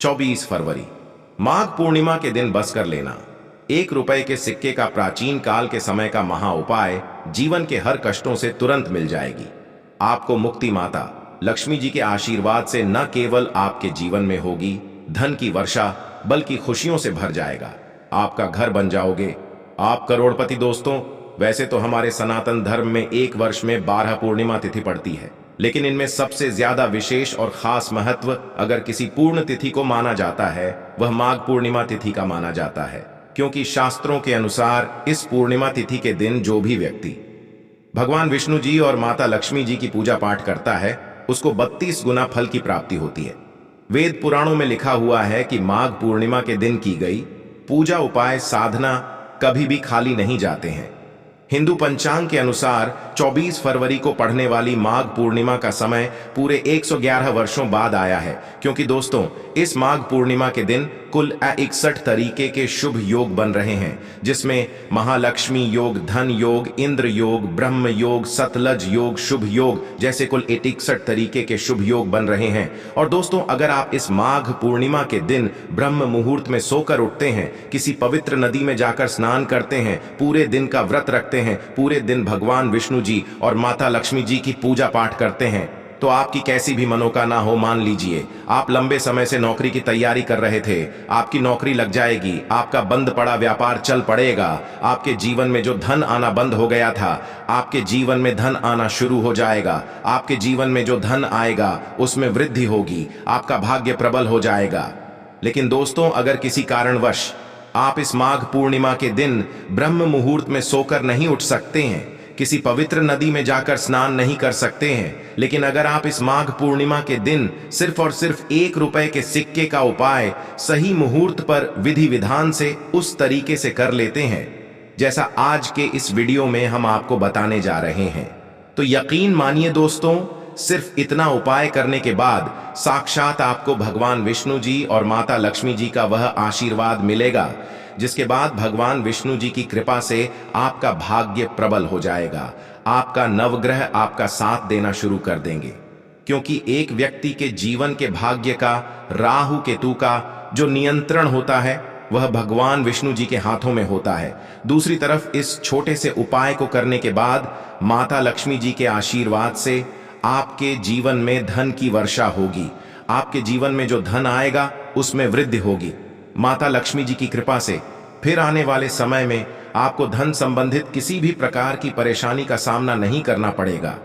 24 फरवरी माघ पूर्णिमा के दिन बस कर लेना। 1 रुपए के सिक्के का प्राचीन काल के समय का महा उपाय जीवन के हर कष्टों से तुरंत मिल जाएगी। आपको मुक्ति माता लक्ष्मी जी के आशीर्वाद से न केवल आपके जीवन में होगी धन की वर्षा, बल्कि खुशियों से भर जाएगा। आपका घर बन जाओगे, आप करोड़पति। दोस्तों, वैसे तो हमारे सनातन धर्म में एक वर्ष में 12 पूर्णिमा तिथि पड़ती है, लेकिन इनमें सबसे ज्यादा विशेष और खास महत्व अगर किसी पूर्ण तिथि को माना जाता है, वह माघ पूर्णिमा तिथि का माना जाता है। क्योंकि शास्त्रों के अनुसार इस पूर्णिमा तिथि के दिन जो भी व्यक्ति भगवान विष्णु जी और माता लक्ष्मी जी की पूजा पाठ करता है, उसको 32 गुना फल की प्राप्ति होती है। वेद पुराणों में लिखा हुआ है कि माघ पूर्णिमा के दिन की गई पूजा, उपाय, साधना कभी भी खाली नहीं जाते हैं। हिंदू पंचांग के अनुसार 24 फरवरी को पड़ने वाली माघ पूर्णिमा का समय पूरे 111 वर्षों बाद आया है। क्योंकि दोस्तों, इस माघ पूर्णिमा के दिन कुल 61 तरीके के शुभ योग बन रहे हैं, जिसमें महालक्ष्मी योग, धन योग, इंद्र योग, ब्रह्म योग, सतलज योग, शुभ योग जैसे कुल 61 तरीके के शुभ योग बन रहे हैं। और दोस्तों, अगर आप इस माघ पूर्णिमा के दिन ब्रह्म मुहूर्त में सोकर उठते हैं, किसी पवित्र नदी में जाकर स्नान करते हैं, पूरे दिन का व्रत रखते हैं, पूरे दिन भगवान विष्णु जी और माता लक्ष्मी जी की पूजा पाठ करते हैं, तो आपकी कैसी भी मनोकामना हो, मान लीजिए आप लंबे समय से नौकरी की तैयारी कर रहे थे, आपकी नौकरी लग जाएगी, आपका बंद पड़ा व्यापार चल पड़ेगा, आपके जीवन में जो धन आना बंद हो गया था, आपके जीवन में धन आना शुरू हो जाएगा। आपके जीवन में जो धन आएगा उसमें वृद्धि होगी, आपका भाग्य प्रबल हो जाएगा। लेकिन दोस्तों, अगर किसी कारणवश आप इस माघ पूर्णिमा के दिन ब्रह्म मुहूर्त में सोकर नहीं उठ सकते हैं, किसी पवित्र नदी में जाकर स्नान नहीं कर सकते हैं, लेकिन अगर आप इस माघ पूर्णिमा के दिन सिर्फ और सिर्फ 1 रुपए के सिक्के का उपाय सही मुहूर्त पर विधि विधान से उस तरीके से कर लेते हैं जैसा आज के इस वीडियो में हम आपको बताने जा रहे हैं, तो यकीन मानिए दोस्तों, सिर्फ इतना उपाय करने के बाद साक्षात आपको भगवान विष्णु जी और माता लक्ष्मी जी का वह आशीर्वाद मिलेगा, जिसके बाद भगवान विष्णु जी की कृपा से आपका भाग्य प्रबल हो जाएगा। आपका नवग्रह आपका साथ देना शुरू कर देंगे। क्योंकि एक व्यक्ति के जीवन के भाग्य का, राहु केतु का जो नियंत्रण होता है, वह भगवान विष्णु जी के हाथों में होता है। दूसरी तरफ इस छोटे से उपाय को करने के बाद माता लक्ष्मी जी के आशीर्वाद से आपके जीवन में धन की वर्षा होगी। आपके जीवन में जो धन आएगा उसमें वृद्धि होगी। माता लक्ष्मी जी की कृपा से फिर आने वाले समय में आपको धन संबंधित किसी भी प्रकार की परेशानी का सामना नहीं करना पड़ेगा।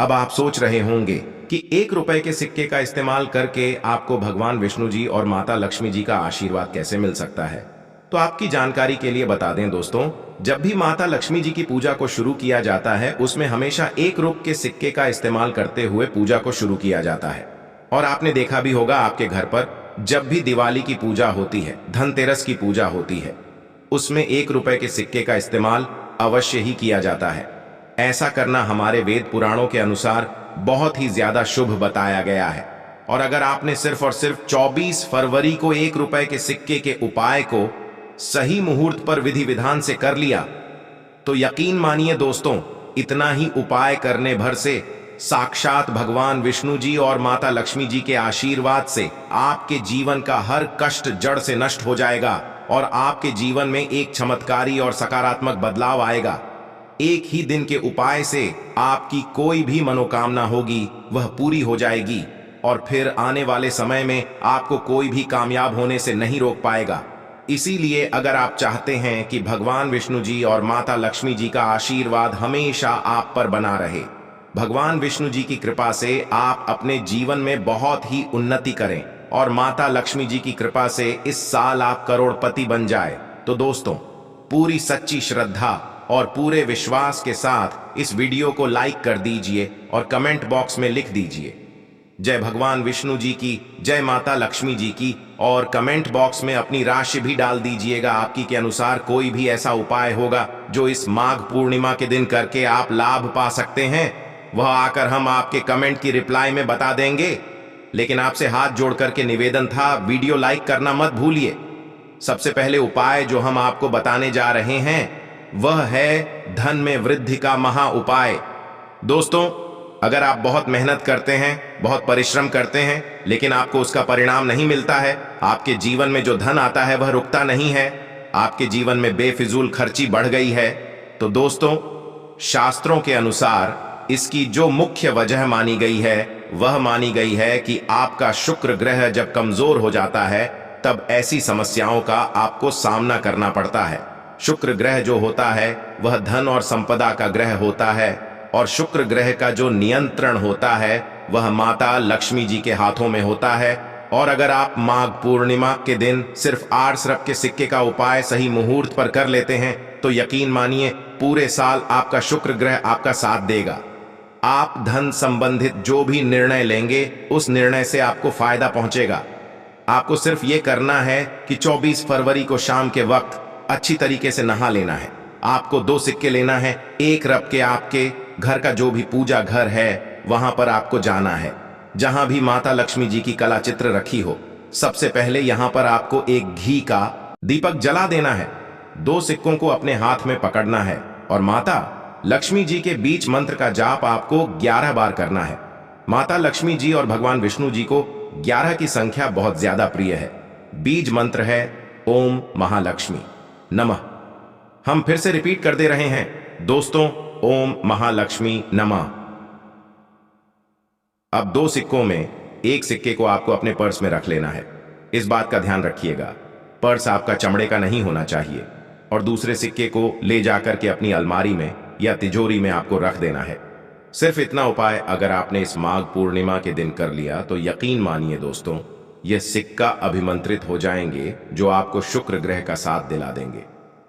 अब आप सोच रहे होंगे कि 1 रुपए के सिक्के का इस्तेमाल करके आपको भगवान विष्णु जी और माता लक्ष्मी जी का आशीर्वाद कैसे मिल सकता है। तो आपकी जानकारी के लिए बता दें दोस्तों, जब भी माता लक्ष्मी जी की पूजा को शुरू किया जाता है, उसमें हमेशा 1 रुपए के सिक्के का इस्तेमाल करते हुए पूजा को शुरू किया जाता है। और आपने देखा भी होगा, आपके घर पर जब भी दिवाली की पूजा होती है, धनतेरस की पूजा होती है, उसमें 1 रुपए के सिक्के का इस्तेमाल अवश्य ही किया जाता है। ऐसा करना हमारे वेद पुराणों के अनुसार बहुत ही ज्यादा शुभ बताया गया है। और अगर आपने सिर्फ और सिर्फ 24 फरवरी को 1 रुपए के सिक्के के उपाय को सही मुहूर्त पर विधि विधान से कर लिया, तो यकीन मानिए दोस्तों, इतना ही उपाय करने भर से साक्षात भगवान विष्णु जी और माता लक्ष्मी जी के आशीर्वाद से आपके जीवन का हर कष्ट जड़ से नष्ट हो जाएगा और आपके जीवन में एक चमत्कारी और सकारात्मक बदलाव आएगा। एक ही दिन के उपाय से आपकी कोई भी मनोकामना होगी वह पूरी हो जाएगी और फिर आने वाले समय में आपको कोई भी कामयाब होने से नहीं रोक पाएगा। इसीलिए अगर आप चाहते हैं कि भगवान विष्णु जी और माता लक्ष्मी जी का आशीर्वाद हमेशा आप पर बना रहे, भगवान विष्णु जी की कृपा से आप अपने जीवन में बहुत ही उन्नति करें और माता लक्ष्मी जी की कृपा से इस साल आप करोड़पति बन जाए, तो दोस्तों, पूरी सच्ची श्रद्धा और पूरे विश्वास के साथ इस वीडियो को लाइक कर दीजिए और कमेंट बॉक्स में लिख दीजिए जय भगवान विष्णु जी की, जय माता लक्ष्मी जी की, और कमेंट बॉक्स में अपनी राशि भी डाल दीजिएगा। आपकी के अनुसार कोई भी ऐसा उपाय होगा जो इस माघ पूर्णिमा के दिन करके आप लाभ पा सकते हैं, वह आकर हम आपके कमेंट की रिप्लाई में बता देंगे। लेकिन आपसे हाथ जोड़ करके निवेदन था, वीडियो लाइक करना मत भूलिए। सबसे पहले उपाय जो हम आपको बताने जा रहे हैं वह है धन में वृद्धि का महा उपाय। दोस्तों, अगर आप बहुत मेहनत करते हैं, बहुत परिश्रम करते हैं, लेकिन आपको उसका परिणाम नहीं मिलता है, आपके जीवन में जो धन आता है वह रुकता नहीं है, आपके जीवन में बेफिजूल खर्ची बढ़ गई है, तो दोस्तों शास्त्रों के अनुसार इसकी जो मुख्य वजह मानी गई है वह मानी गई है कि आपका शुक्र ग्रह जब कमजोर हो जाता है तब ऐसी समस्याओं का आपको सामना करना पड़ता है। शुक्र ग्रह जो होता है वह धन और संपदा का ग्रह होता है और शुक्र ग्रह का जो नियंत्रण होता है वह माता लक्ष्मी जी के हाथों में होता है। और अगर आप माघ पूर्णिमा के दिन सिर्फ 8 सरप के सिक्के का उपाय सही मुहूर्त पर कर लेते हैं तो यकीन मानिए पूरे साल आपका शुक्र ग्रह आपका साथ देगा। आप धन संबंधित जो भी निर्णय लेंगे उस निर्णय से आपको फायदा पहुंचेगा। आपको सिर्फ ये करना है कि 24 फरवरी को शाम के वक्त अच्छी तरीके से नहा लेना है। आपको 2 सिक्के लेना है, एक रब के आपके घर का जो भी पूजा घर है वहां पर आपको जाना है, जहां भी माता लक्ष्मी जी की कला चित्र रखी हो। सबसे पहले यहां पर आपको एक घी का दीपक जला देना है। 2 सिक्कों को अपने हाथ में पकड़ना है और माता लक्ष्मी जी के बीज मंत्र का जाप आपको 11 बार करना है। माता लक्ष्मी जी और भगवान विष्णु जी को 11 की संख्या बहुत ज्यादा प्रिय है। बीज मंत्र है ओम महालक्ष्मी नमः। हम फिर से रिपीट कर दे रहे हैं दोस्तों, ओम महालक्ष्मी नमः। अब 2 सिक्कों में एक सिक्के को आपको अपने पर्स में रख लेना है। इस बात का ध्यान रखिएगा, पर्स आपका चमड़े का नहीं होना चाहिए और दूसरे सिक्के को ले जाकर के अपनी अलमारी में या तिजोरी में आपको रख देना है। सिर्फ इतना उपाय अगर आपने इस माघ पूर्णिमा के दिन कर लिया तो यकीन मानिए दोस्तों, यह सिक्का अभिमंत्रित हो जाएंगे जो आपको शुक्र ग्रह का साथ दिला देंगे।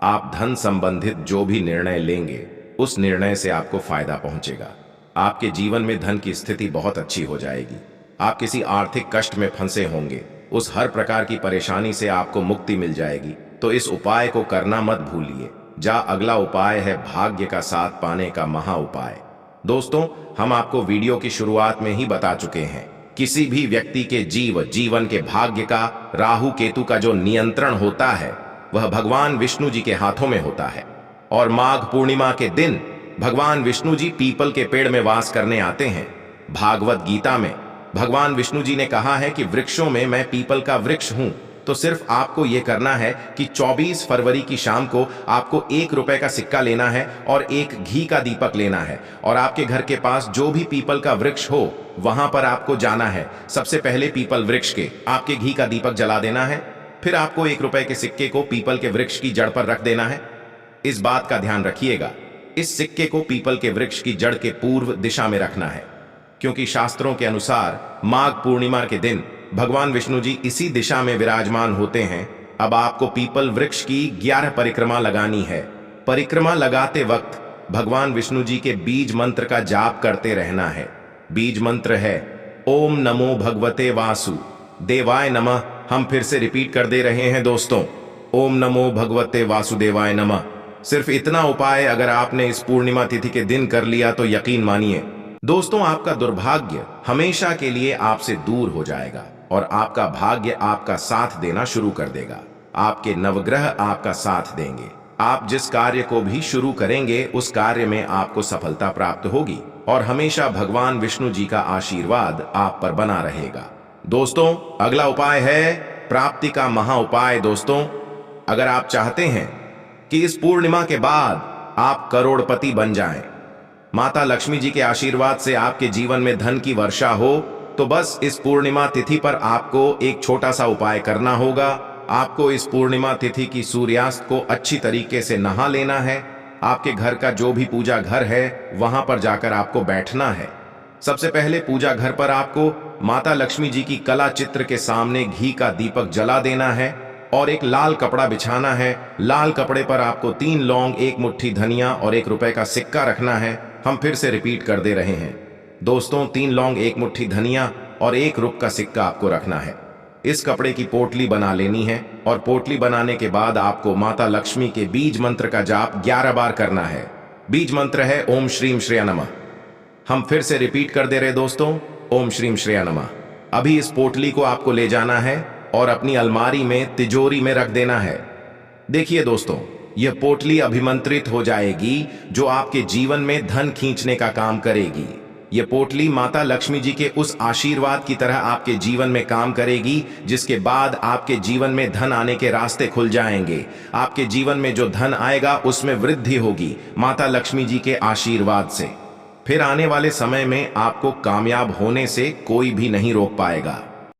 आप धन संबंधित जो भी निर्णय लेंगे उस निर्णय से आपको फायदा पहुंचेगा। आपके जीवन में धन की स्थिति बहुत अच्छी हो जाएगी। आप किसी आर्थिक कष्ट में फंसे होंगे, उस हर प्रकार की परेशानी से आपको मुक्ति मिल जाएगी। तो इस उपाय को करना मत भूलिए। अगला उपाय है भाग्य का साथ पाने का महा उपाय। दोस्तों हम आपको वीडियो की शुरुआत में ही बता चुके हैं, किसी भी व्यक्ति के जीवन के भाग्य का राहु केतु का जो नियंत्रण होता है वह भगवान विष्णु जी के हाथों में होता है। और माघ पूर्णिमा के दिन भगवान विष्णु जी पीपल के पेड़ में वास करने आते हैं। भागवत गीता में भगवान विष्णु जी ने कहा है कि वृक्षों में मैं पीपल का वृक्ष हूं। तो सिर्फ आपको यह करना है कि 24 फरवरी की शाम को आपको 1 रुपए का सिक्का लेना है और एक घी का दीपक लेना है और आपके घर के पास जो भी पीपल का वृक्ष हो वहां पर आपको जाना है। सबसे पहले पीपल वृक्ष के आपके घी का दीपक जला देना है, फिर आपको 1 रुपए के सिक्के को पीपल के वृक्ष की जड़ पर रख देना है। इस बात का ध्यान रखिएगा, इस सिक्के को पीपल के वृक्ष की जड़ के पूर्व दिशा में रखना है, क्योंकि शास्त्रों के अनुसार माघ पूर्णिमा के दिन भगवान विष्णु जी इसी दिशा में विराजमान होते हैं। अब आपको पीपल वृक्ष की 11 परिक्रमा लगानी है। परिक्रमा लगाते वक्त भगवान विष्णु जी के बीज मंत्र का जाप करते रहना है। बीज मंत्र है ओम नमो भगवते वासु देवाय नमः। हम फिर से रिपीट कर दे रहे हैं दोस्तों, ओम नमो भगवते वासुदेवाय नमः। सिर्फ इतना उपाय अगर आपने इस पूर्णिमा तिथि के दिन कर लिया तो यकीन मानिए दोस्तों, आपका दुर्भाग्य हमेशा के लिए आपसे दूर हो जाएगा और आपका भाग्य आपका साथ देना शुरू कर देगा। आपके नवग्रह आपका साथ देंगे। आप जिस कार्य को भी शुरू करेंगे उस कार्य में आपको सफलता प्राप्त होगी और हमेशा भगवान विष्णु जी का आशीर्वाद आप पर बना रहेगा। दोस्तों अगला उपाय है प्राप्ति का महा उपाय। दोस्तों अगर आप चाहते हैं कि इस पूर्णिमा के बाद आप करोड़पति बन जाएं, माता लक्ष्मी जी के आशीर्वाद से आपके जीवन में धन की वर्षा हो, तो बस इस पूर्णिमा तिथि पर आपको एक छोटा सा उपाय करना होगा। आपको इस पूर्णिमा तिथि की सूर्यास्त को अच्छी तरीके से नहा लेना है। आपके घर का जो भी पूजा घर है वहां पर जाकर आपको बैठना है। सबसे पहले पूजा घर पर आपको माता लक्ष्मी जी की कला चित्र के सामने घी का दीपक जला देना है और एक लाल कपड़ा बिछाना है। लाल कपड़े पर आपको 3 लौंग, 1 मुट्ठी धनिया और 1 रुपए का सिक्का रखना है। हम फिर से रिपीट कर दे रहे हैं दोस्तों, 3 लौंग, 1 मुट्ठी धनिया और 1 रुपए का सिक्का आपको रखना है। इस कपड़े की पोटली बना लेनी है और पोटली बनाने के बाद आपको माता लक्ष्मी के बीज मंत्र का जाप 11 बार करना है। बीज मंत्र है ओम श्रीम श्रेया नमः। हम फिर से रिपीट कर दे रहे दोस्तों, ओम श्रीम श्रेया नमः। अभी इस पोटली को आपको ले जाना है और अपनी अलमारी में तिजोरी में रख देना है। देखिए दोस्तों, यह पोटली अभिमंत्रित हो जाएगी जो आपके जीवन में धन खींचने का काम करेगी। ये पोटली माता लक्ष्मी जी के उस आशीर्वाद की तरह आपके जीवन में काम करेगी, जिसके बाद आपके जीवन में धन आने के रास्ते खुल जाएंगे। आपके जीवन में जो धन आएगा उसमें वृद्धि होगी माता लक्ष्मी जी के आशीर्वाद से। फिर आने वाले समय में आपको कामयाब होने से कोई भी नहीं रोक पाएगा।